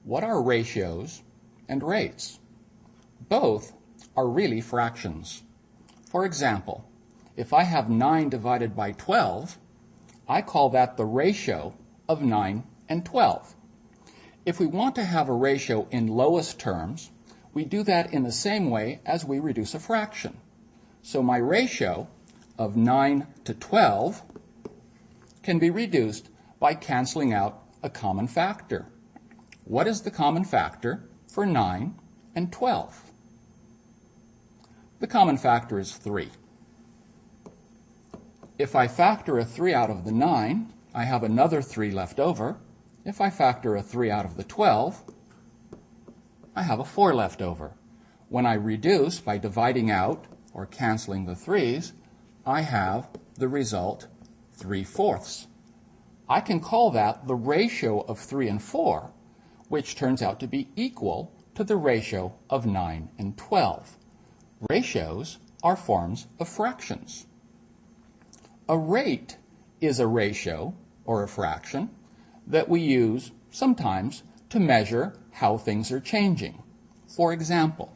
what are ratios and rates? Both are really fractions. For example, if I have 9 divided by 12, I call that the ratio of 9 and 12. If we want to have a ratio in lowest terms, we do that in the same way as we reduce a fraction. So my ratio of 9 to 12 can be reduced by canceling out a common factor. What is the common factor for 9 and 12? The common factor is 3. If I factor a 3 out of the 9, I have another 3 left over. If I factor a 3 out of the 12, I have a 4 left over. When I reduce by dividing out or canceling the 3's, I have the result 3/4. I can call that the ratio of 3 and 4, which turns out to be equal to the ratio of 9 and 12. Ratios are forms of fractions. A rate is a ratio or a fraction that we use sometimes to measure how things are changing. For example,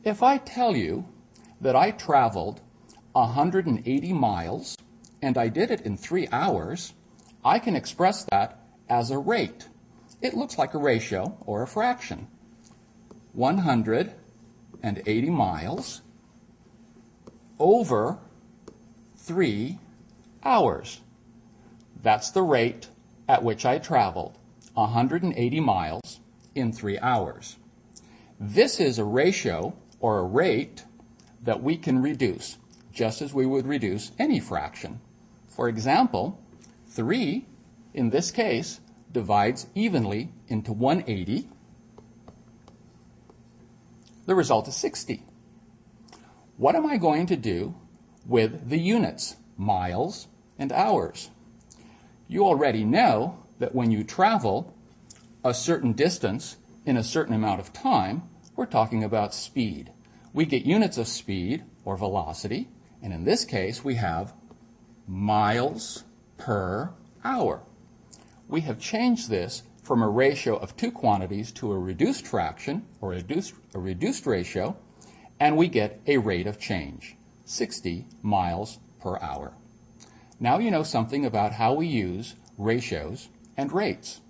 if I tell you that I traveled 180 miles and I did it in 3 hours, I can express that as a rate. It looks like a ratio or a fraction. 180 miles over 3 hours. That's the rate at which I traveled 180 miles in 3 hours. This is a ratio or a rate that we can reduce, just as we would reduce any fraction. For example, 3, in this case, divides evenly into 180. The result is 60. What am I going to do with the units, miles and hours? You already know that when you travel a certain distance in a certain amount of time, we're talking about speed. We get units of speed, or velocity, and in this case we have miles per hour. We have changed this from a ratio of 2 quantities to a reduced fraction, or a reduced ratio, and we get a rate of change, 60 miles per hour. Now you know something about how we use ratios and rates.